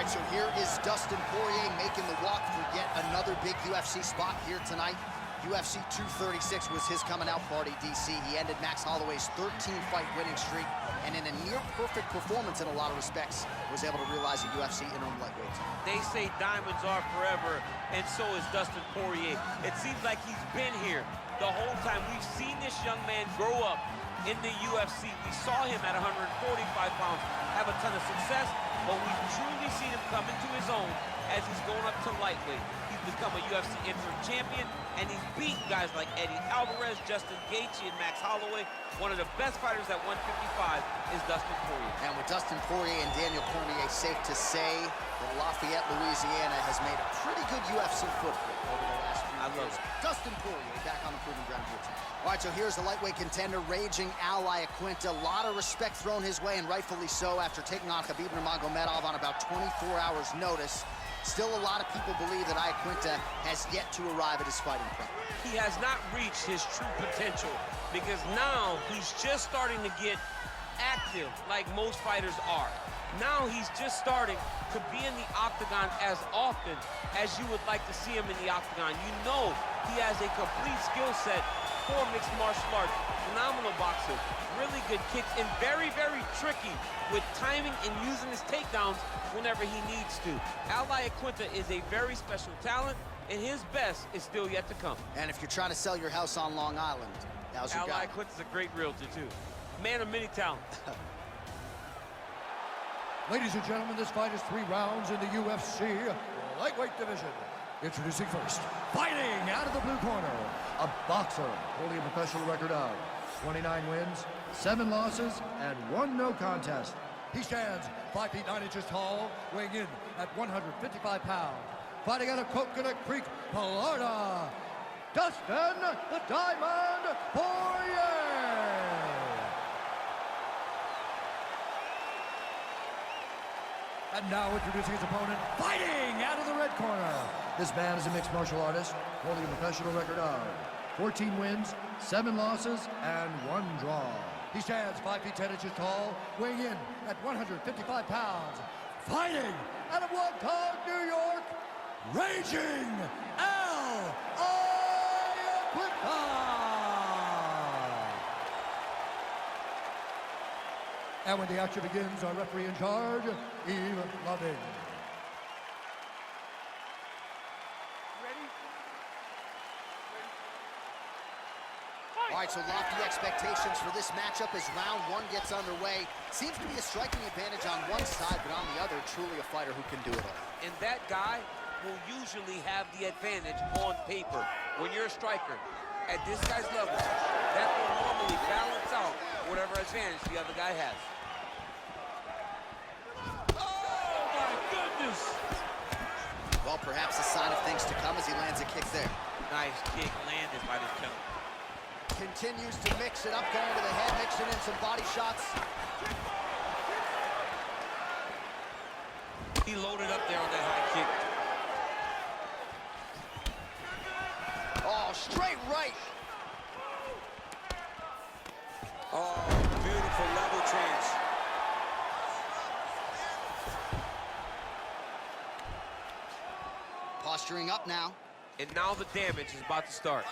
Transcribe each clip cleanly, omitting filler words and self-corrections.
right, so here is Dustin Poirier making the walk for yet another big UFC spot here tonight. UFC 236 was his coming out party, DC. He ended Max Holloway's 13-fight winning streak, and in a near-perfect performance in a lot of respects, was able to realize a UFC interim lightweight title. They say diamonds are forever, and so is Dustin Poirier. It seems like he's been here the whole time. We've seen this young man grow up in the UFC. We saw him at 145 pounds have a ton of success, but we've truly seen him come into his own as he's going up to lightweight. He's become a UFC interim champion, and he's beat guys like Eddie Alvarez, Justin Gaethje, and Max Holloway. One of the best fighters at 155 is Dustin Poirier. And with Dustin Poirier and Daniel Cormier, safe to say that Lafayette, Louisiana has made a pretty good UFC footprint over the last few years. I love it. Dustin Poirier back on the proving ground here tonight. All right, so here's the lightweight contender, raging Al Iaquinta. A lot of respect thrown his way, and rightfully so, after taking on Khabib Nurmagomedov on about 24 hours' notice. Still, a lot of people believe that Iaquinta has yet to arrive at his fighting prime. He has not reached his true potential because now he's just starting to get active like most fighters are. Now he's just starting to be in the octagon as often as you would like to see him in the octagon. You know he has a complete skill set for mixed martial arts. Phenomenal boxer, really good kicks, and very, very tricky with timing and using his takedowns whenever he needs to. Al Iaquinta is a very special talent, and his best is still yet to come. And if you're trying to sell your house on Long Island, how's your guy? Al Iaquinta's a great realtor, too. Man of many talents. Ladies and gentlemen, this fight is 3 rounds in the UFC lightweight division. Introducing first, fighting out of the blue corner, a boxer holding a professional record of 29 wins, 7 losses, and 1 no contest. He stands 5 feet 9 inches tall, weighing in at 155 pounds. Fighting out of Coconut Creek, Florida, Dustin the Diamond Poirier. And now introducing his opponent, fighting out of the red corner. This man is a mixed martial artist, holding a professional record of 14 wins, 7 losses, and 1 draw. He stands 5 feet 10 inches tall, weighing in at 155 pounds. Fighting out of Waukegan, New York, raging Al Iaquinta. And when the action begins, our referee in charge, Eve Loving. All right, so lofty expectations for this matchup as round 1 gets underway. Seems to be a striking advantage on one side, but on the other, truly a fighter who can do it all. And that guy will usually have the advantage on paper. When you're a striker, at this guy's level, that will normally balance out whatever advantage the other guy has. Well, perhaps a sign of things to come as he lands a kick there. Nice kick landed by this gentleman. Continues to mix it up, going to the head, mixing in some body shots. He loaded up there on that high kick. Oh, straight right. Oh, beautiful level change. Posturing up now. And now the damage is about to start.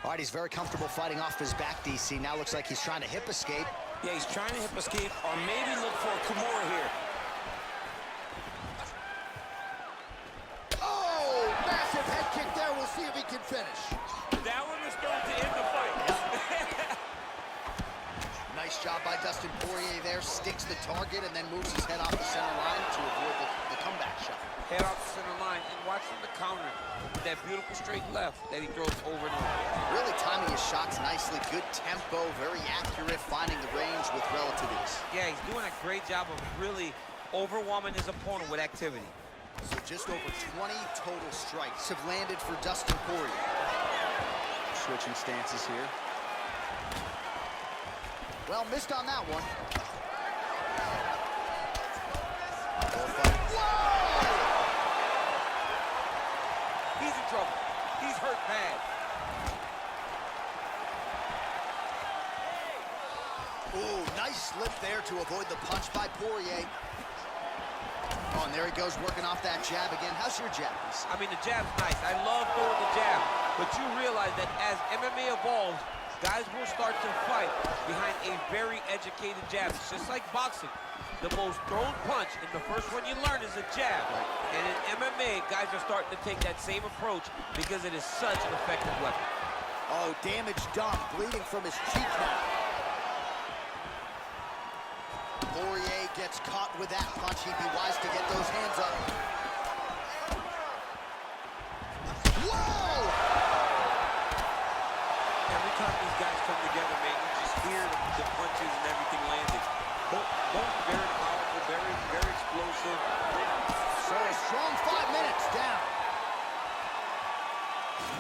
All right, he's very comfortable fighting off his back, DC. Now looks like he's trying to hip escape. Yeah, he's trying to hip escape or maybe look for a Kimura here. Oh, massive head kick there. We'll see if he can finish. That one is going to end the fight. Nice job by Dustin Poirier there. Sticks the target and then moves his head off the center line to avoid the comeback shot. Head off the center line and watch him the counter with that beautiful straight left that he throws over and over. Really timing his shots nicely. Good tempo, very accurate, finding the range with relative ease. Yeah, he's doing a great job of really overwhelming his opponent with activity. So just over 20 total strikes have landed for Dustin Poirier. Switching stances here. Well, missed on that one. He's in trouble. He's hurt bad. to avoid the punch by Poirier. Oh, and there he goes, working off that jab again. How's your jab? I mean, the jab's nice. I love throwing the jab. But you realize that as MMA evolves, guys will start to fight behind a very educated jab. It's just like boxing. The most thrown punch, and the first one you learn is a jab. Right. And in MMA, guys are starting to take that same approach because it is such an effective weapon. Oh, damage done, bleeding from his cheek now. Poirier gets caught with that punch. He'd be wise to get those hands up. Whoa! Every time these guys come together, man, you just hear the punches and everything landing. Both very powerful, very explosive. So a strong 5 minutes down.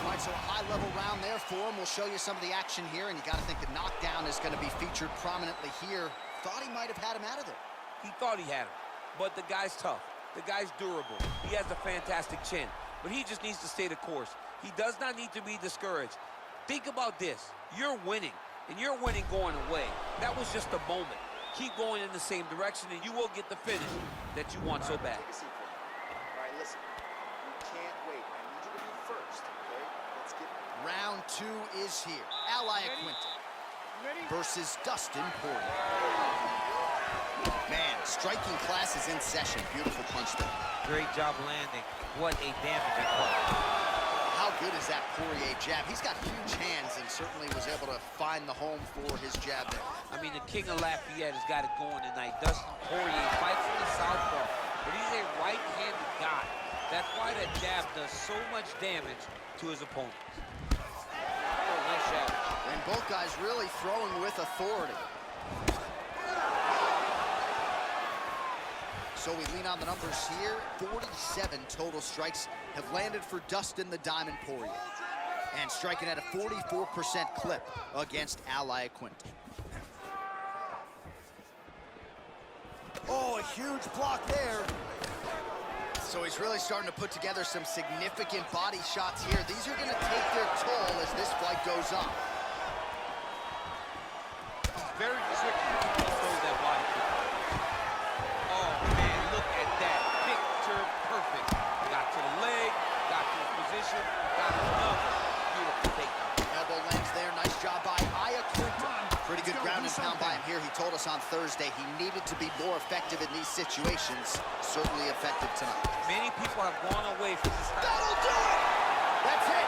All right, so a high-level round there for him. We'll show you some of the action here, and you got to think the knockdown is going to be featured prominently here. Thought he might have had him out of there. He thought he had him, but the guy's tough. The guy's durable. He has a fantastic chin, but he just needs to stay the course. He does not need to be discouraged. Think about this. You're winning, and you're winning going away. That was just a moment. Keep going in the same direction, and you will get the finish that you want so bad. Take a seat for me. All right, listen. You can't wait. I need you to be first, okay? Let's get... Round 2 is here. Al Iaquinta versus Dustin Poirier. Man, striking class is in session. Beautiful punch there. Great job landing. What a damaging punch. How good is that Poirier jab? He's got huge hands and certainly was able to find the home for his jab there. I mean, the king of Lafayette has got it going tonight. Dustin Poirier fights from the southpaw, but he's a right-handed guy. That's why that jab does so much damage to his opponents. Oh, nice jab. And both guys really throwing with authority. So we lean on the numbers here. 47 total strikes have landed for Dustin the Diamond Poirier. And striking at a 44% clip against Al Iaquinta. Oh, a huge block there. So he's really starting to put together some significant body shots here. These are going to take their toll as this fight goes on. Very tricky to throw that body kick. Oh, man, look at that. Picture perfect. Got to the leg, got to his position, got another beautiful takedown. Elbow lands there. Nice job by Iaquinta. Pretty good ground and pound by him here. He told us on Thursday he needed to be more effective in these situations. Certainly effective tonight. Many people have gone away from this style. That'll do it! That's it!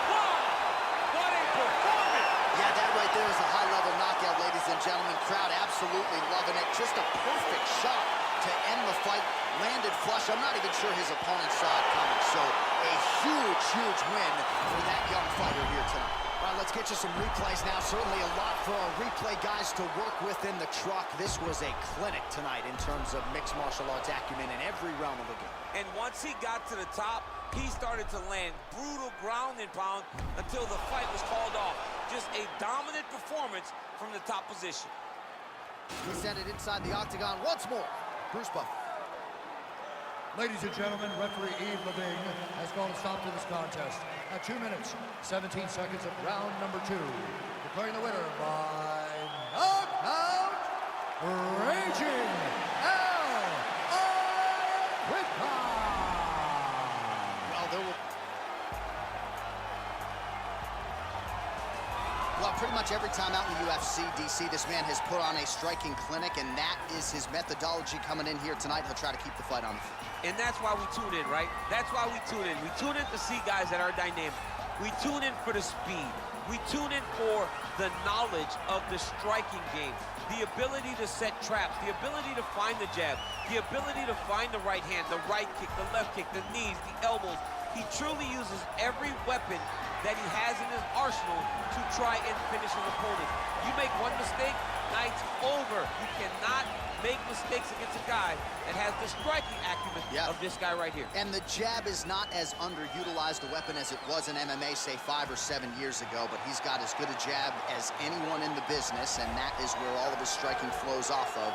Wow! What a performance! Yeah, that right there is a high-level knockout, ladies and gentlemen. Crowd absolutely loving it. Just a perfect shot to end the fight. Landed flush. I'm not even sure his opponent saw it coming. So a huge win for that young fighter here tonight. All right, let's get you some replays now. Certainly a lot for our replay guys to work with in the truck. This was a clinic tonight in terms of mixed martial arts acumen in every realm of the game. And once he got to the top, he started to land brutal ground and pound until the fight was called off. Just a dominant performance from the top position. He sent it inside the octagon once more. Bruce Buffer. Ladies and gentlemen, referee Yves Lavigne has called a stop to this contest at 2 minutes, 17 seconds of round number 2. Declaring the winner by knockout, Raging Al Iaquinta. Well, there will... Well, pretty much every time out in the UFC, DC, this man has put on a striking clinic, and that is his methodology coming in here tonight. He'll try to keep the fight on the feet. And that's why we tune in, right? That's why we tune in. We tune in to see guys that are dynamic. We tune in for the speed. We tune in for the knowledge of the striking game, the ability to set traps, the ability to find the jab, the ability to find the right hand, the right kick, the left kick, the knees, the elbows. He truly uses every weapon that he has in his arsenal to try and finish his opponent. You make one mistake, night's over. You cannot make mistakes against a guy that has the striking acumen of this guy right here. And the jab is not as underutilized a weapon as it was in MMA, say 5 or 7 years ago, but he's got as good a jab as anyone in the business, and that is where all of his striking flows off of.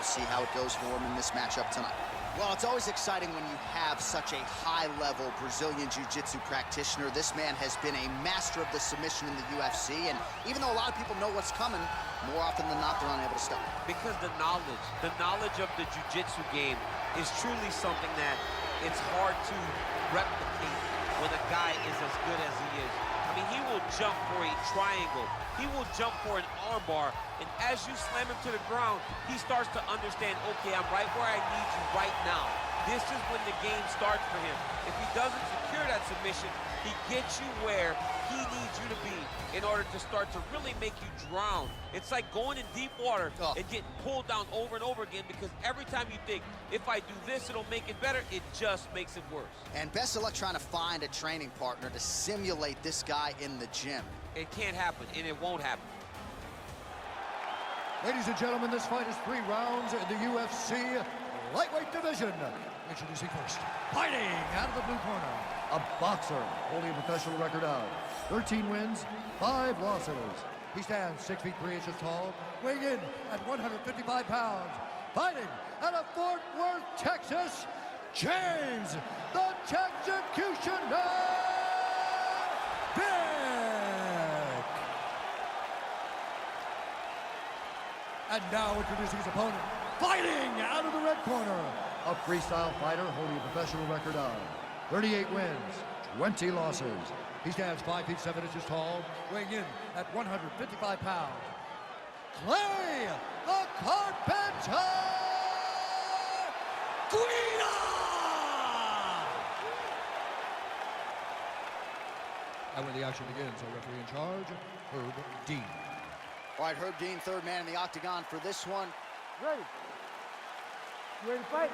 We'll see how it goes for him in this matchup tonight. Well, it's always exciting when you have such a high-level Brazilian Jiu-Jitsu practitioner. This man has been a master of the submission in the UFC, and even though a lot of people know what's coming, more often than not, they're unable to stop it. Because the knowledge of the Jiu-Jitsu game is truly something that it's hard to replicate when a guy is as good as he is. I mean, he will jump for a triangle. He will jump for an arm bar. And as you slam him to the ground, he starts to understand, okay, I'm right where I need you right now. This is when the game starts for him. If he doesn't secure that submission, he gets you where he needs you to be in order to start to really make you drown. It's like going in deep water and getting pulled down over and over again, because every time you think, if I do this, it'll make it better, it just makes it worse. And best of luck trying to find a training partner to simulate this guy in the gym. It can't happen, and it won't happen. Ladies and gentlemen, this fight is 3 rounds in the UFC lightweight division. Introducing first, fighting out of the blue corner, a boxer holding a professional record of 13 wins, 5 losses. He stands 6 feet 3 inches tall, weighing in at 155 pounds. Fighting out of Fort Worth, Texas, James, the Executioner Vick. And now introducing his opponent, fighting out of the red corner, a freestyle fighter holding a professional record of 38 wins, 20 losses. He stands 5 feet 7 inches tall, weighing in at 155 pounds. Clay, the Carpenter Guida! And when the action begins, our referee in charge, Herb Dean. All right, Herb Dean, third man in the octagon for this one. Ready. You ready to fight?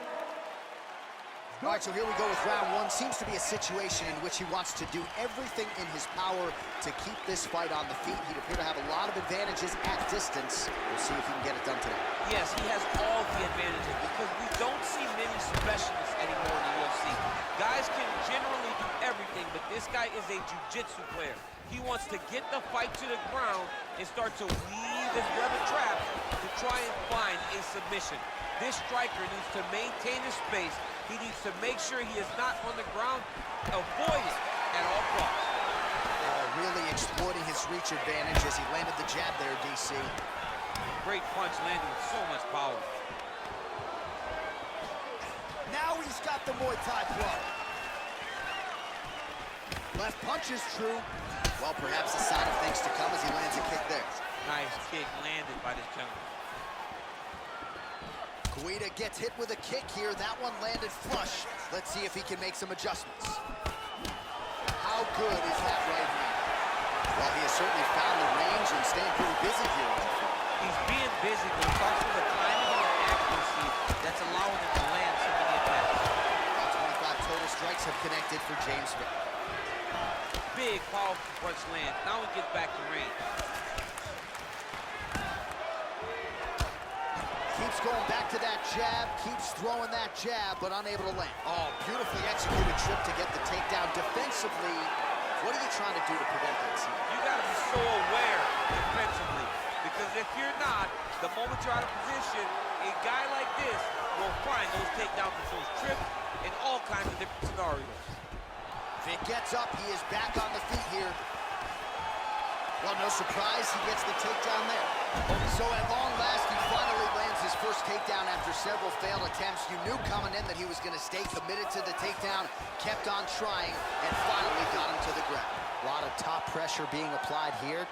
All right, so here we go with round 1. Seems to be a situation in which he wants to do everything in his power to keep this fight on the feet. He'd appear to have a lot of advantages at distance. We'll see if he can get it done today. Yes, he has all the advantages, because we don't see many specialists anymore in the UFC. Guys can generally do everything, but this guy is a jiu-jitsu player. He wants to get the fight to the ground and start to weave his web of traps to try and find a submission. This striker needs to maintain his space. He needs to make sure he is not on the ground. Avoid it at all costs. Really exploiting his reach advantage as he landed the jab there, DC. Great punch landing with so much power. Now he's got the Muay Thai blow. Left punch is true. Well, perhaps a sign of things to come as he lands a kick there. Nice kick landed by this gentleman. Guida gets hit with a kick here. That one landed flush. Let's see if he can make some adjustments. How good is that right hand? Well, he has certainly found the range and staying pretty busy here. He's being busy, but it's also the timing and the accuracy that's allowing him to land so many attacks. 25 total strikes have connected for James Vick. Big, powerful punch land. Now he gets back to range. Keeps going back to that jab, keeps throwing that jab, but unable to land. Oh, beautifully executed trip to get the takedown. Defensively, what are you trying to do to prevent that? You got to be so aware defensively, because if you're not, the moment you're out of position, a guy like this will find those takedowns with those trips in all kinds of different scenarios. Vick gets up, he is back on the feet here. Well, no surprise, he gets the takedown there. So at long last, he finally lands his first takedown after several failed attempts. You knew coming in that he was going to stay committed to the takedown, kept on trying, and finally got him to the ground. A lot of top pressure being applied here.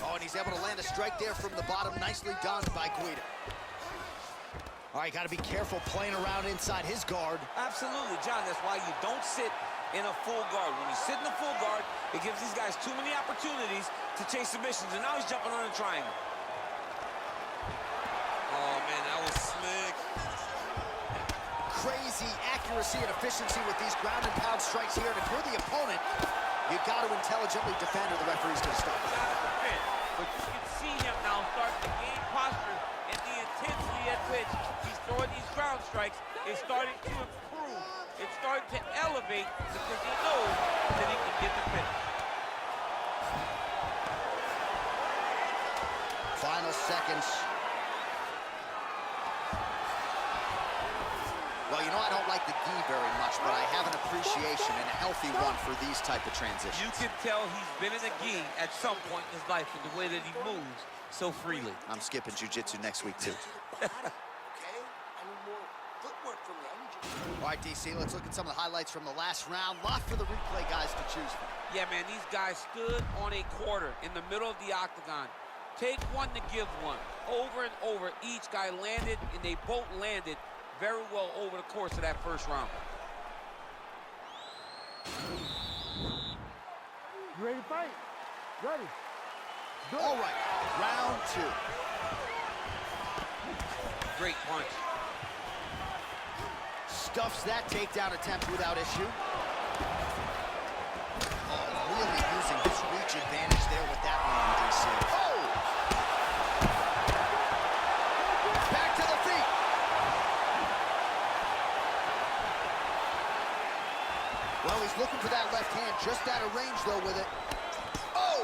Oh, and he's able to land a strike there from the bottom. Nicely done by Guida. All right, got to be careful playing around inside his guard. Absolutely, John. That's why you don't sit in a full guard. When you sit in a full guard, it gives these guys too many opportunities to chase submissions, and now he's jumping on a triangle. Oh, man, that was slick. Crazy accuracy and efficiency with these ground and pound strikes here. And if you're the opponent, you've got to intelligently defend or the referee's going to stop. You gotta defend. But you can see him now start to gain posture, and the intensity at which he's throwing these ground strikes is starting to improve. It's starting to elevate because he knows that he can get the finish. Final seconds. Well, you know, I don't like the gi very much, but I have an appreciation and a healthy one for these type of transitions. You can tell he's been in a gi at some point in his life in the way that he moves so freely. I'm skipping jiu-jitsu next week, too. Okay? I need more footwork from you. I need you. All right, DC, let's look at some of the highlights from the last round. Lot for the replay guys to choose from. Yeah, man, these guys stood on a quarter in the middle of the octagon. Take one to give one. Over and over, each guy landed, and they both landed very well over the course of that first round. You ready to fight? Ready. Go. All right, round 2. Great punch. Stuffs that takedown attempt without issue. Oh, really using his reach advantage there with that one, DC. Oh! Back to the feet. Well, he's looking for that left hand, just out of range, though, with it. Oh!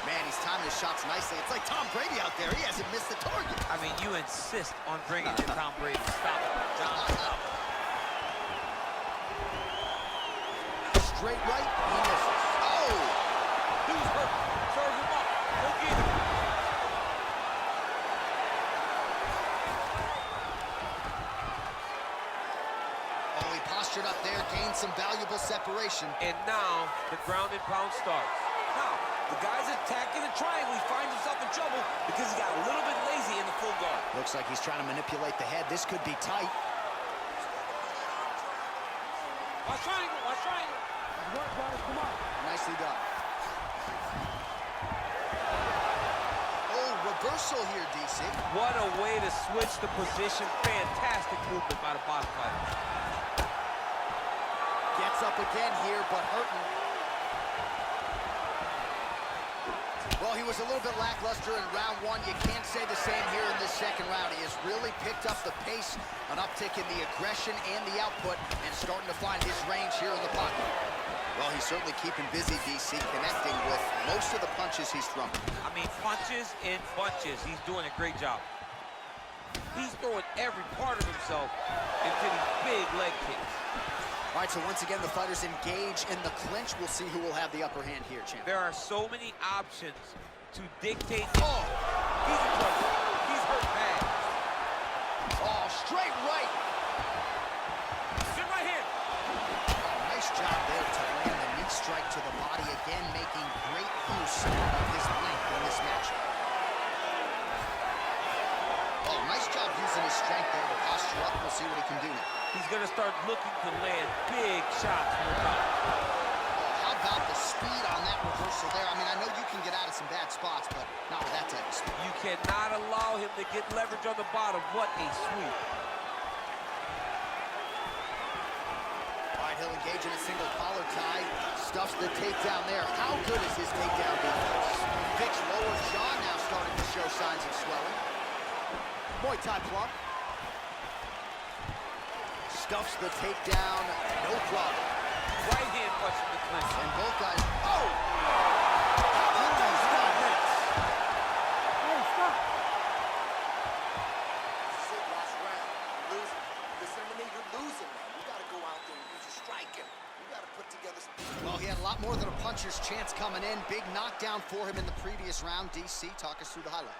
Man, he's timing his shots nicely. It's like Tom Brady out there. He hasn't missed the target. I mean, you insist on bringing in Tom Brady. Stop it, John. Stop it. Straight right, he misses. Oh! He's hurt. Serve him up. Go get him. Oh, he postured up there, gained some valuable separation. And now the ground and pound starts. Now, the guy's attacking the triangle. He finds himself in trouble because he got a little bit lazy in the full guard. Looks like he's trying to manipulate the head. This could be tight. Watch triangle. Watch triangle. Work, guys. Come on. Nicely done. Oh, reversal here, DC. What a way to switch the position. Fantastic movement by the bottom fighter. Gets up again here, but hurting. Well, he was a little bit lackluster in round 1. You can't say the same here in this second round. He has really picked up the pace, an uptick in the aggression and the output, and starting to find his range here in the pocket. Well, he's certainly keeping busy, DC, connecting with most of the punches he's thrown. I mean, punches in bunches. He's doing a great job. He's throwing every part of himself into these big leg kicks. All right, so once again, the fighters engage in the clinch. We'll see who will have the upper hand here, champ. There are so many options to dictate. Oh! He's in trouble. He's hurt bad. Oh, straight right. Good right hand. Oh, nice job there to land the knee strike to the body, again making great use of his length in this matchup. Oh, nice job using his strength there to posture up. We'll see what he can do now. He's going to start looking to land big shots from the top. Oh, how about the speed on that reversal there? I mean, I know you can get out of some bad spots, but not with that type of speed. You cannot allow him to get leverage on the bottom. What a sweep. All right, he'll engage in a single collar tie. Stuffs the takedown there. How good is his takedown defense? Vic's lower jaw now starting to show signs of swelling. Muay Thai plump. Stuffs the takedown, no problem. Right hand punch from the clinch. And both guys, oh! How good is that? Hey, stop. This is it, last round. You're losing. Listen to me, you're losing, man. You gotta go out there and use your striking. You gotta put together. Well, he had a lot more than a puncher's chance coming in. Big knockdown for him in the previous round. DC, talk us through the highlight.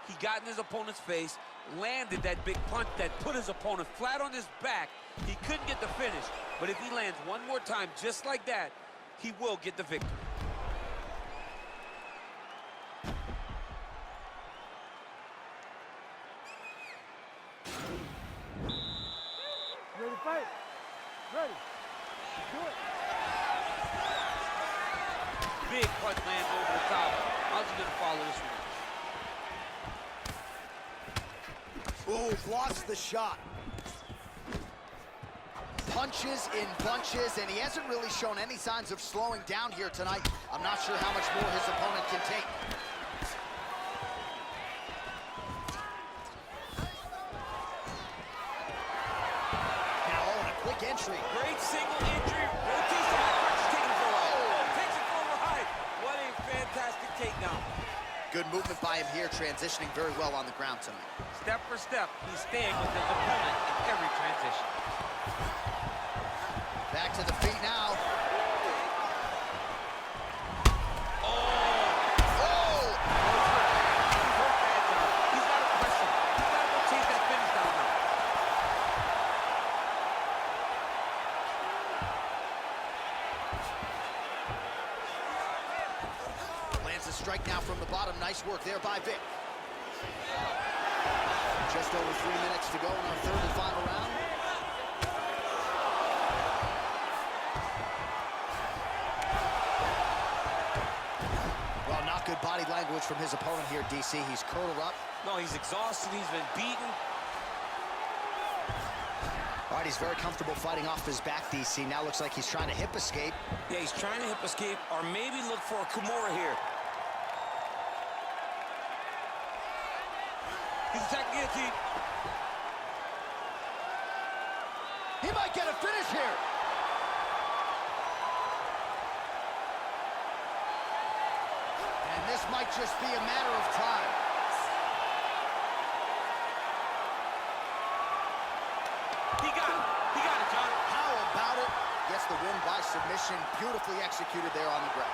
He got in his opponent's face, landed that big punch that put his opponent flat on his back. He couldn't get the finish, but if he lands one more time just like that, he will get the victory. Ready to fight? Ready. Do it. Big punch lands over the top. How's he gonna follow this one? Oh, lost the shot. Punches in bunches, and he hasn't really shown any signs of slowing down here tonight. I'm not sure how much more his opponent can take. Now, oh, and a quick entry. Great single injury. Rotation backwards, taking it for a while. Oh, takes it for a high. What a fantastic takedown. Good movement by him here, transitioning very well on the ground tonight. Step for step, he's staying with his opponent in every transition. Back to the feet now. Strike now from the bottom. Nice work there by Vic. Just over 3 minutes to go in our third and final round. Well, not good body language from his opponent here, DC. He's curled up. No, he's exhausted. He's been beaten. All right, he's very comfortable fighting off his back, DC. Now looks like he's trying to hip escape. Yeah, he's trying to hip escape or maybe look for a Kimura here. He's attacking guillotine. He might get a finish here. And this might just be a matter of time. He got it. He got it, John. How about it? Gets the win by submission. Beautifully executed there on the ground.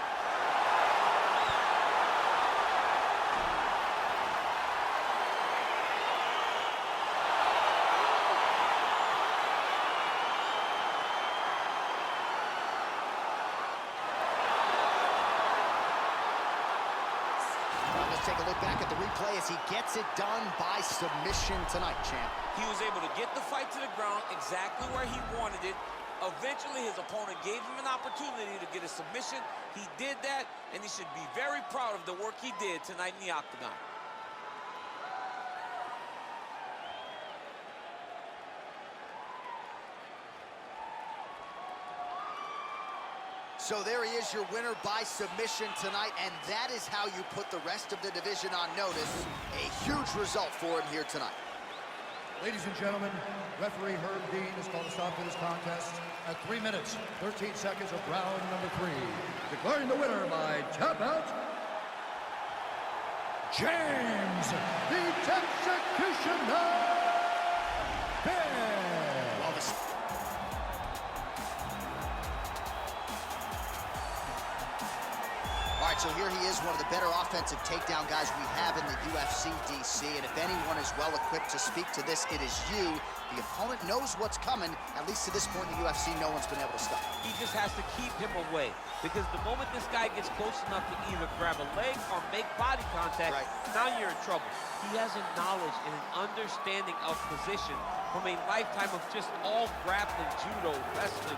Take a look back at the replay as he gets it done by submission tonight, champ. He was able to get the fight to the ground exactly where he wanted it. Eventually, his opponent gave him an opportunity to get a submission. He did that, and he should be very proud of the work he did tonight in the octagon. So there he is, your winner by submission tonight, and that is how you put the rest of the division on notice. A huge result for him here tonight. Ladies and gentlemen, referee Herb Dean has called a stop to this contest at 3 minutes, 13 seconds of round number 3. Declaring the winner by tap out, James, the Executioner Benn. All right, so here he is, one of the better offensive takedown guys we have in the UFC, DC. And if anyone is well-equipped to speak to this, it is you. The opponent knows what's coming. At least to this point in the UFC, no one's been able to stop. He just has to keep him away. Because the moment this guy gets close enough to either grab a leg or make body contact, now you're in trouble. He has a knowledge and an understanding of position from a lifetime of just all grappling, judo, wrestling,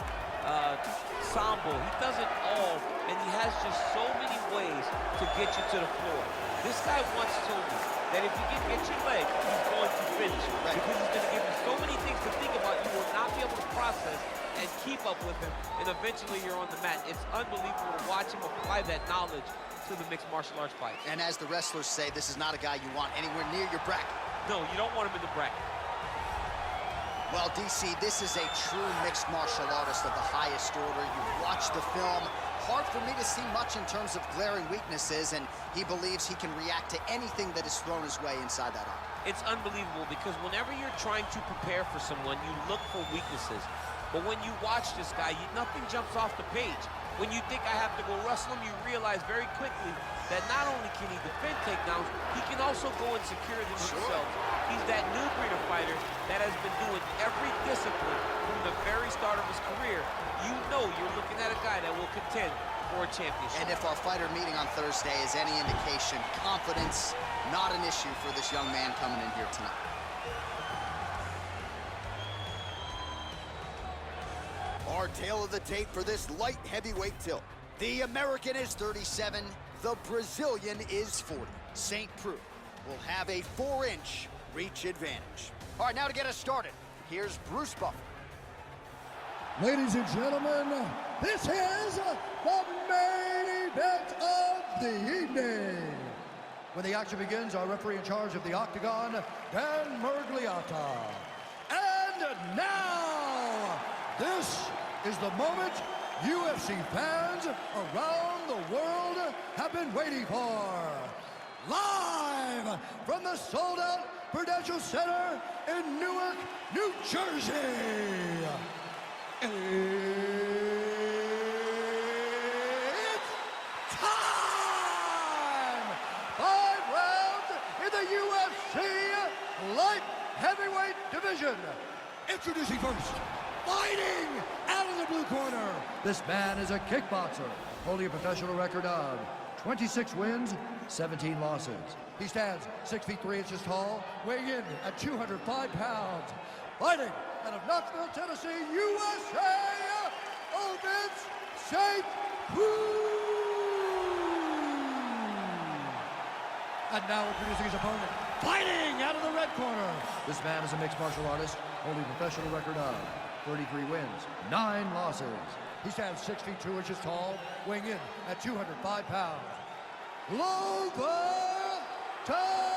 sambo. He does it all, and he has just so many ways to get you to the floor. This guy once told me that if you can get your leg, he's going to finish. Because he's going to give you so many things to think about, you will not be able to process and keep up with him, and eventually you're on the mat. It's unbelievable to watch him apply that knowledge to the mixed martial arts fight. And as the wrestlers say, this is not a guy you want anywhere near your bracket. No, you don't want him in the bracket. Well, DC, this is a true mixed martial artist of the highest order. You've watched the film. Hard for me to see much in terms of glaring weaknesses, and he believes he can react to anything that is thrown his way inside that arm. It's unbelievable because whenever you're trying to prepare for someone, you look for weaknesses. But when you watch this guy, nothing jumps off the page. When you think I have to go wrestle him, you realize very quickly that not only can he defend takedowns, he can also go and secure them himself. He's that new breed of fighter that has been doing every discipline from the very start of his career. You know you're looking at a guy that will contend for a championship. And if our fighter meeting on Thursday is any indication, confidence, not an issue for this young man coming in here tonight. Our tale of the tape for this light heavyweight tilt. The American is 37, the Brazilian is 40. St. Preux will have a 4-inch reach advantage. All right, now to get us started, here's Bruce Buffer. Ladies and gentlemen, this is the main event of the evening. When the action begins, our referee in charge of the Octagon, Dan Miragliotta. And now, this is the moment UFC fans around the world have been waiting for. live from the sold-out Prudential Center in Newark, New Jersey. It's time! 5 rounds in the UFC light heavyweight division. Introducing first, fighting out of the blue corner. This man is a kickboxer, holding a professional record of 26 wins, 17 losses. He stands 6 feet 3 inches tall, weighing in at 205 pounds. Fighting out of Knoxville, Tennessee, USA, Ovince St. Preux. And now introducing his opponent, fighting out of the red corner. This man is a mixed martial artist, holding a professional record of 33 wins, 9 losses. He stands 6 feet 2 inches tall, weighing in at 205 pounds. Glover Teixeira!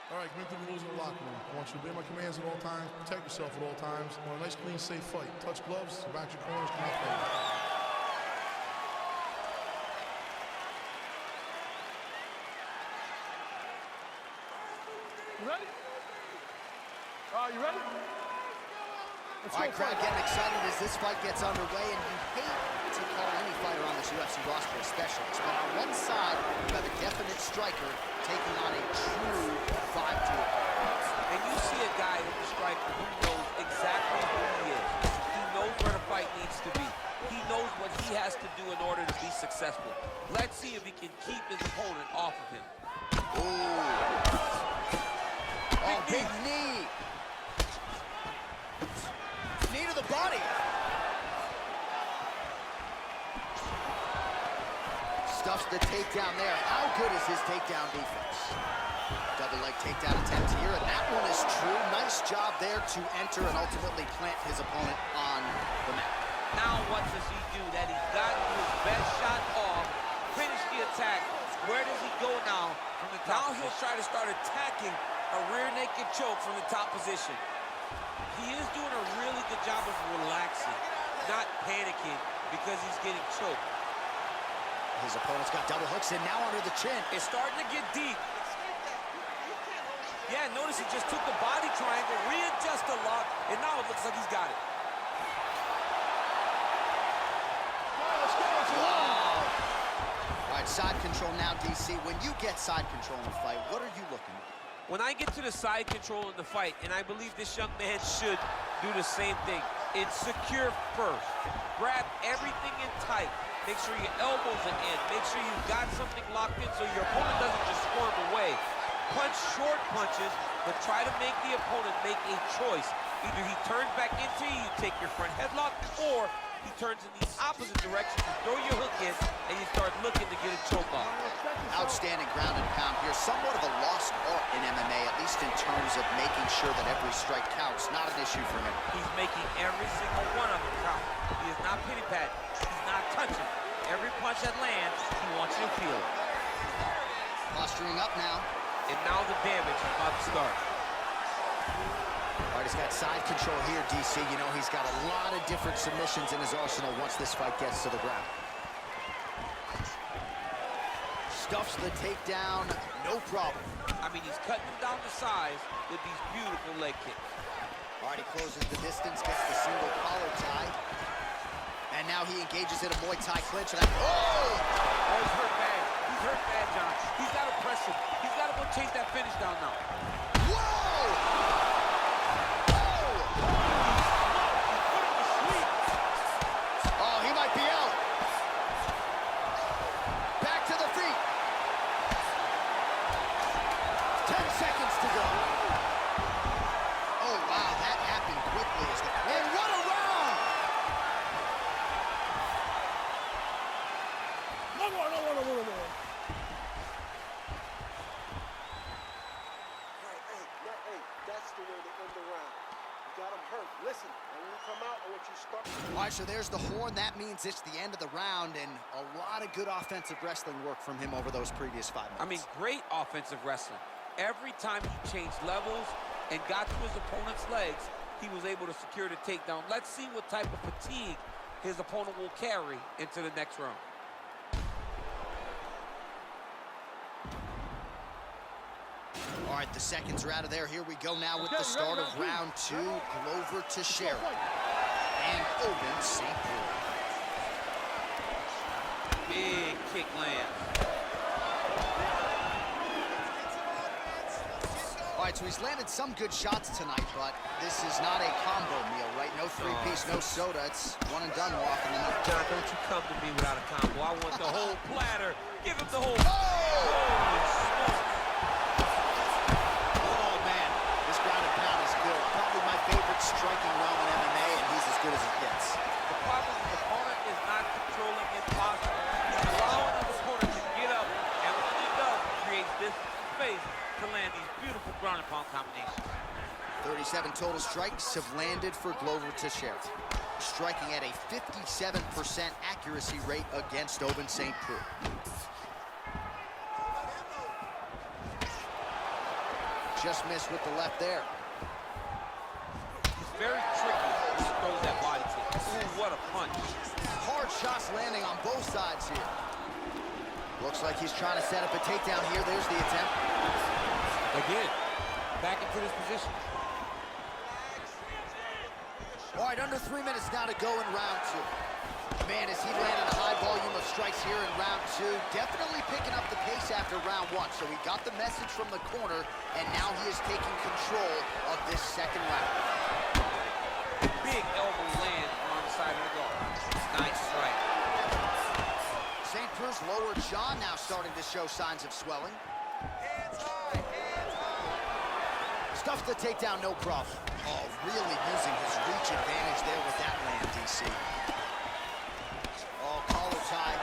All right, commit to the rules in the locker room. I want you to obey my commands at all times, protect yourself at all times. I want a nice, clean, safe fight. Touch gloves, back your corners, come out fight. You ready? You ready? All right, crowd getting excited as this fight gets underway, and you hate to call any fighter on this UFC roster a specialist. But on one side, you have a definite striker taking on a true 5-tool. And you see a guy with the striker who knows exactly who he is. He knows where the fight needs to be. He knows what he has to do in order to be successful. Let's see if he can keep his opponent off of him. Ooh. Oh, big knee. Knee to the body. Stuffs the takedown there. How good is his takedown defense? Double leg takedown attempt here, and that one is true. Nice job there to enter and ultimately plant his opponent on the mat. Now what does he do? That he's gotten his best shot off, finish the attack. Where does he go now? From the top. Now he'll try to start attacking a rear naked choke from the top position. He is doing a really good job of relaxing, not panicking because he's getting choked. His opponent's got double hooks in now under the chin. It's starting to get deep. Yeah, notice he just took the body triangle, readjust the lock, and now it looks like he's got it. Wow. All right, side control now, DC. When you get side control in a fight, what are you looking at? When I get to the side control in the fight, and I believe this young man should do the same thing, it's secure first. Grab everything in tight. Make sure your elbows are in. Make sure you've got something locked in so your opponent doesn't just squirm away. Punch short punches, but try to make the opponent make a choice. Either he turns back into you, take your front headlock, or he turns in the opposite direction, you throw your hook in, and you start looking to get a choke off. Outstanding ground and pound here. Somewhat of a lost art in MMA, at least in terms of making sure that every strike counts. Not an issue for him. He's making every single one of them count. He is not pity-patting. He's not touching. Every punch that lands, he wants you to feel it. Posturing up now. And now the damage is about to start. All right, he's got side control here, DC. You know, he's got a lot of different submissions in his arsenal once this fight gets to the ground. Stuffs the takedown, no problem. I mean, he's cutting him down to size with these beautiful leg kicks. All right, he closes the distance, gets the single collar tie. And now he engages in a Muay Thai clinch. And oh! He's hurt bad. He's hurt bad, John. He's got to press him. He's got to go chase that finish down now. Whoa! Oh, he might be out. Back to the feet. 10 seconds to go. Oh, wow, that happened quickly. And what a round! No more. Hey, that's the way to end the round. You got him hurt. Listen, when you come out, I want you to start. All right, so there's the horn. That means it's the end of the round, and a lot of good offensive wrestling work from him over those previous 5 minutes. I mean, great offensive wrestling. Every time he changed levels and got to his opponent's legs, he was able to secure the takedown. Let's see what type of fatigue his opponent will carry into the next round. All right, the seconds are out of there. Here we go now with the start of round 2. Glover Teixeira and Ovince St. Preux. Big kick lands. All right, so he's landed some good shots tonight, but this is not a combo meal, right? No three-piece, no soda. It's one and done walking the night. John, don't you come to me without a combo. I want the whole platter. Give him the whole... Oh, man, this ground and pound is good. Probably my favorite striking realm in MMA, and he's as good as it gets. The problem is the opponent is not controlling his posture. He's allowing his opponent to get up, and when he does, he creates this space to land these beautiful ground and pound combinations. 37 total strikes have landed for Glover Teixeira, striking at a 57% accuracy rate against Ovince St. Preux. Just missed with the left there. It's very tricky when he throws that body kick. Ooh, what a punch. Hard shots landing on both sides here. Looks like he's trying to set up a takedown here. There's the attempt. Again, back into this position. All right, under 3 minutes now to go in round 2. Man, as he landed a high volume of strikes here in round 2, definitely picking up the pace after round 1. So he got the message from the corner, and now he is taking control of this second round. Big elbow land on the side of the guard. Nice strike. St. Preux's lower jaw now starting to show signs of swelling. Stuffs the takedown, no problem. Oh, really using his reach advantage there with that land, DC. Oh, collar tie.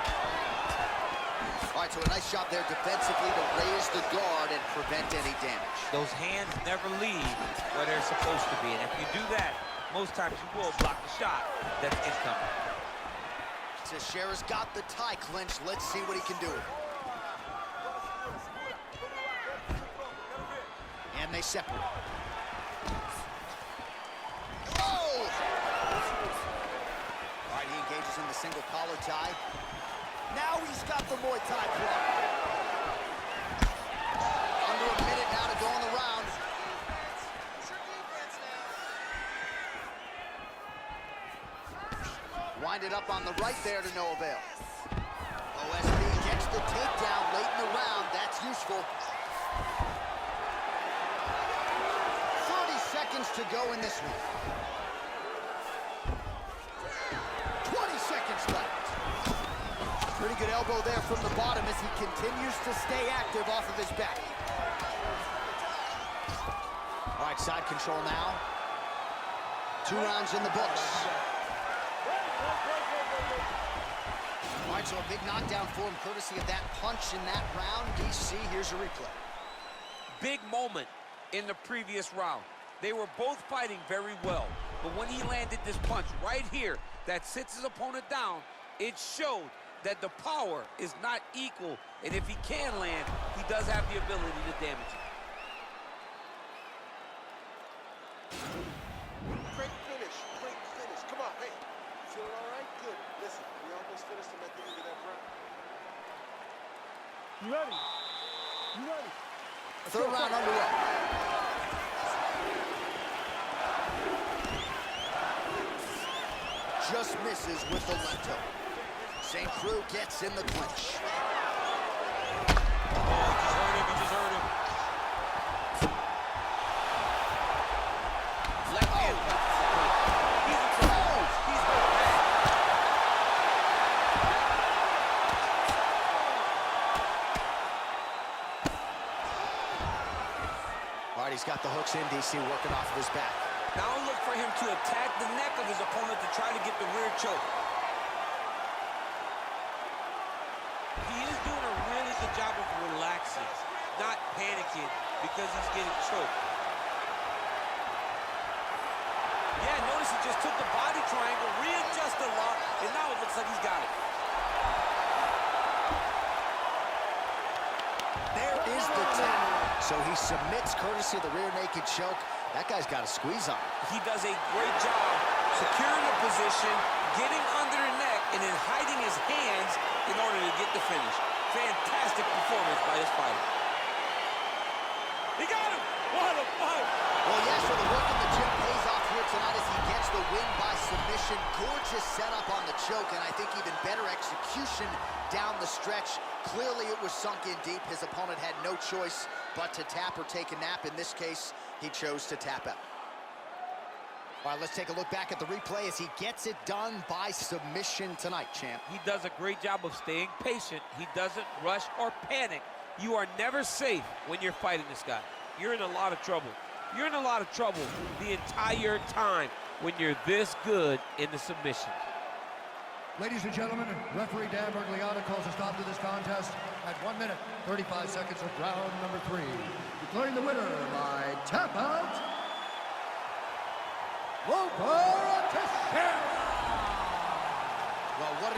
All right, so a nice job there defensively to raise the guard and prevent any damage. Those hands never leave where they're supposed to be. And if you do that, most times you will block the shot that's incoming. Teixeira's got the tie clinched. Let's see what he can do. And they separate. Oh! All right, he engages in the single collar tie. Now he's got the Muay Thai plug. Under a minute now to go in the round. Winded up on the right there to no avail. OSP gets the takedown late in the round. That's useful. 30 seconds to go in this one. 20 seconds left. Pretty good elbow there from the bottom as he continues to stay active off of his back. All right, side control now. 2 rounds in the books. All right, so a big knockdown for him, courtesy of that punch in that round. DC, here's a replay. Big moment in the previous round. They were both fighting very well, but when he landed this punch right here that sits his opponent down, it showed that the power is not equal, and if he can land, he does have the ability to damage it. Great finish. Come on, hey. Feeling all right? Good. Listen, we almost finished him at the end of that round. You ready? You ready? Third round underway. Just misses with the left hook. St. Preux gets in the clinch. Oh, he just heard him. Left hand punch. He's in trouble. He's hurt bad. All right, he's got the hooks in, DC, working off of his back. Now look for him to attack the neck of his opponent to try to get the rear choke. He is doing a really good job of relaxing, not panicking because he's getting choked. Yeah, notice he just took the body triangle, readjusted a lot, and now it looks like he's got it. There is the tap. So he submits courtesy of the rear naked choke. That guy's got a squeeze on him. He does a great job securing the position, getting under the neck, and then hiding his hands in order to get the finish. Fantastic performance by this fighter. He got him! What a fight! Well, yes, so the work in the gym pays off here tonight as he gets the win by submission. Gorgeous setup on the choke, and I think even better execution down the stretch. Clearly, it was sunk in deep. His opponent had no choice but to tap or take a nap. In this case, he chose to tap out. All right, let's take a look back at the replay as he gets it done by submission tonight, champ. He does a great job of staying patient. He doesn't rush or panic. You are never safe when you're fighting this guy. You're in a lot of trouble. You're in a lot of trouble the entire time when you're this good in the submission. Ladies and gentlemen, referee Dan Bergliano calls a stop to this contest at 1 minute, 35 seconds of round number 3. Declaring the winner by tap out, Loper Teixeira. Well, what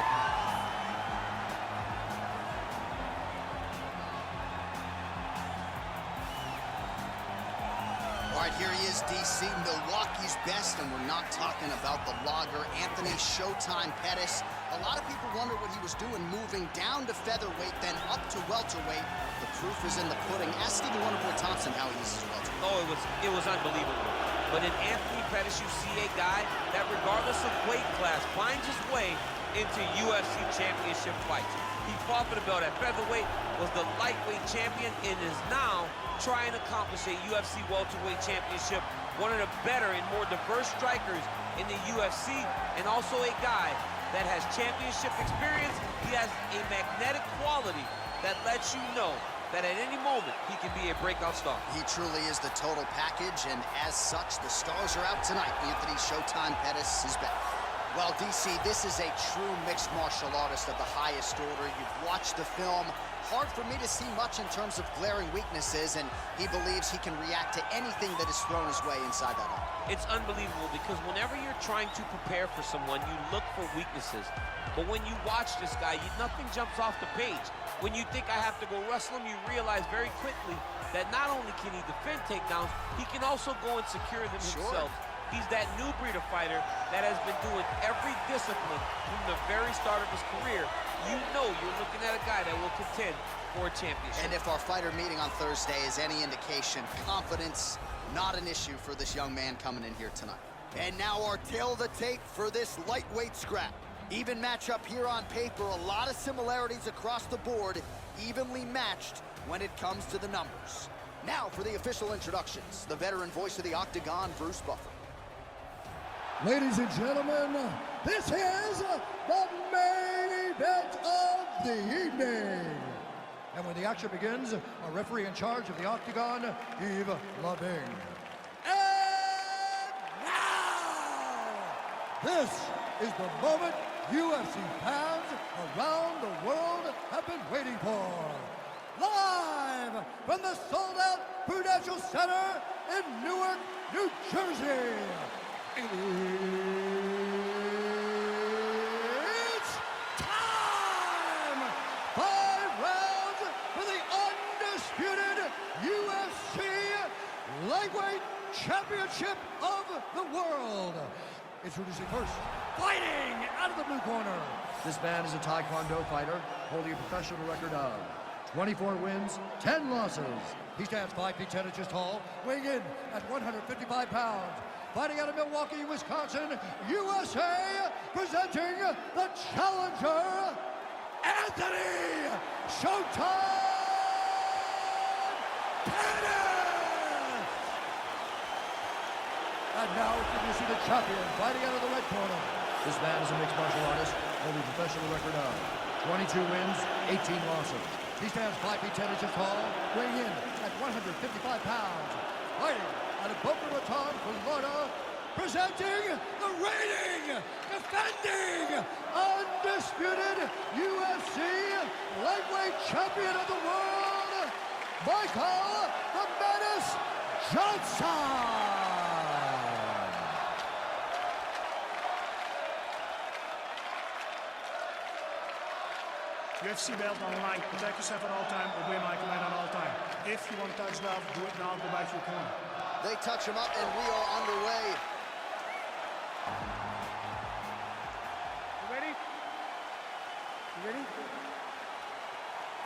All right, here he is, DC, Milwaukee's best, and we're not talking about the logger, Anthony Showtime Pettis. A lot of people wonder what he was doing moving down to featherweight, then up to welterweight. The proof is in the pudding. Ask Stephen Wonderboy Thompson how he uses welterweight. Oh, it was unbelievable. But in Anthony Pettis, you see a guy that regardless of weight class finds his way into UFC championship fights. He fought for the belt at featherweight, was the lightweight champion, and is now trying to accomplish a UFC welterweight championship. One of the better and more diverse strikers in the UFC, and also a guy that has championship experience. He has a magnetic quality that lets you know that at any moment he can be a breakout star. He truly is the total package, and as such, the stars are out tonight. Anthony Showtime Pettis is back. Well, DC, this is a true mixed martial artist of the highest order. You've watched the film. Hard for me to see much in terms of glaring weaknesses, and he believes he can react to anything that is thrown his way inside that arm. It's unbelievable because whenever you're trying to prepare for someone, you look for weaknesses. But when you watch this guy, nothing jumps off the page. When you think I have to go wrestle him, you realize very quickly that not only can he defend takedowns, he can also go and secure them himself. He's that new breed of fighter that has been doing every discipline from the very start of his career. You know you're looking at a guy that will contend for a championship. And if our fighter meeting on Thursday is any indication, confidence, not an issue for this young man coming in here tonight. And now our tail of the tape for this lightweight scrap. Even matchup here on paper, a lot of similarities across the board, evenly matched when it comes to the numbers. Now for the official introductions, the veteran voice of the Octagon, Bruce Buffer. Ladies and gentlemen, this is the main event of the evening. And when the action begins, our referee in charge of the Octagon, Yves Lavigne. And now, this is the moment UFC fans around the world have been waiting for. Live from the sold-out Prudential Center in Newark, New Jersey. It's time! 5 rounds for the undisputed UFC Lightweight Championship of the World. Introducing first, fighting out of the blue corner. This man is a Taekwondo fighter, holding a professional record of 24 wins, 10 losses. He stands 5 feet 10 inches tall, weighing in at 155 pounds. Fighting out of Milwaukee, Wisconsin, USA, presenting the challenger, Anthony Showtime Pettis! And now introducing the champion, fighting out of the red corner. This man is a mixed martial artist, holding a professional record of 22 wins, 18 losses. He stands 5 feet 10 inches tall, weighing in at 155 pounds. Fighting out of Boca Raton, Florida, presenting the reigning, defending, undisputed UFC lightweight champion of the world, Michael the Menace Johnson. UFC belt online. Protect yourself at all time. Obey my command at all time. If you want to touch love, do it now. Go back to your corner. They touch him up, and we are underway. You ready? You ready?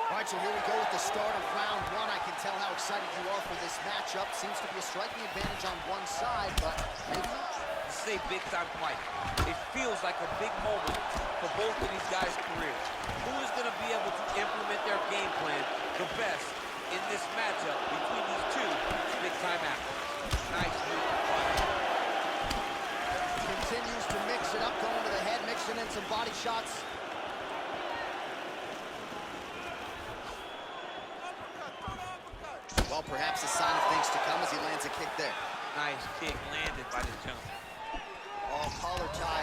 All right, so here we go with the start of round one. I can tell how excited you are for this matchup. Seems to be a striking advantage on one side, but maybe not. This is a big-time fight. It feels like a big moment for both of these guys' careers. Who is going to be able to implement their game plan the best in this matchup between these two big-time athletes? Nice move. Continues to mix it up, going to the head, mixing in some body shots. Well, perhaps a sign of things to come as he lands a kick there. Nice kick landed by the jump. Oh, collar tie.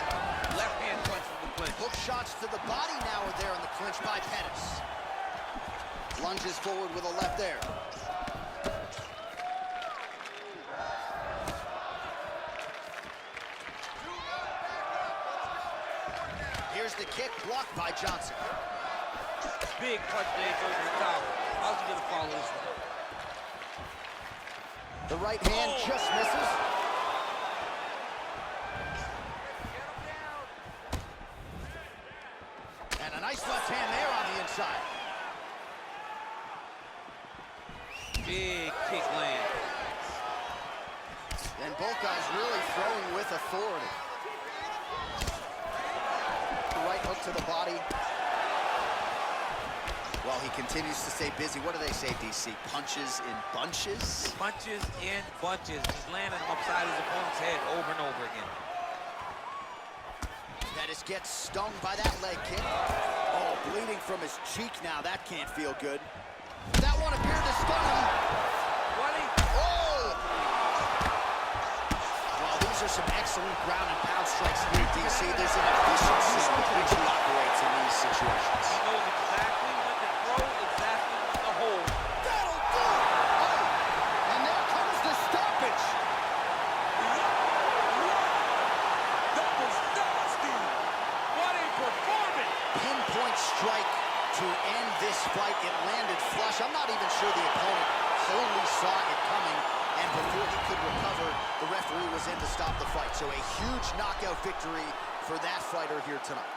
Left hand punch from the clinch. Hook shots to the body now are there in the clinch by Pettis. Lunges forward with a left there. Here's the kick, blocked by Johnson. Big punch there goes to the top. How's he gonna follow this one? The right hand just misses. And a nice left hand there on the inside. Big kick land. And both guys really throwing with authority. The right hook to the body. While he continues to stay busy, what do they say, DC? Punches in bunches? Punches in bunches. Just landing them upside his opponent's head over and over again. Pettis gets stung by that leg kick. Oh, bleeding from his cheek now. That can't feel good. That one appeared to stun him. Oh! Well, these are some excellent ground and pound strikes here, DC. There's an efficiency with which he operates in these situations. He knows exactly when to throw, exactly when to hold. That'll do it! Oh! And there comes the stoppage. That was nasty! What a performance! Pinpoint strike to end this fight. It landed flush. I'm not even sure the opponent wholly saw it coming, and before he could recover, the referee was in to stop the fight. So a huge knockout victory for that fighter here tonight.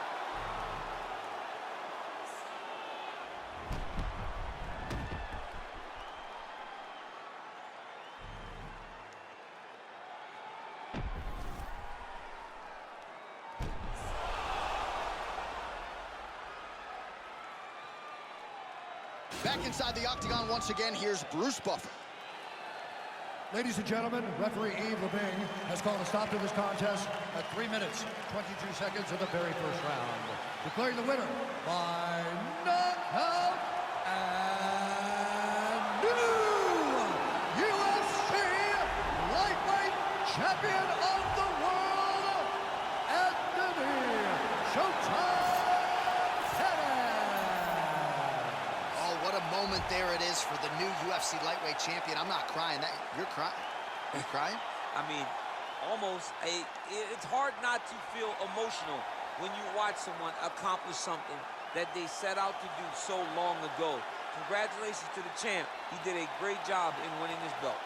Back inside the octagon once again, here's Bruce Buffer. Ladies and gentlemen, referee Yves Lavigne has called a stop to this contest at 3 minutes, 22 seconds of the very first round. Declaring the winner by knockout and new UFC lightweight champion of the world, Anthony Showtime What a moment there it is for the new UFC lightweight champion. I'm not crying. You're crying? Are you crying? I mean, almost it's hard not to feel emotional when you watch someone accomplish something that they set out to do so long ago. Congratulations to the champ. He did a great job in winning this belt.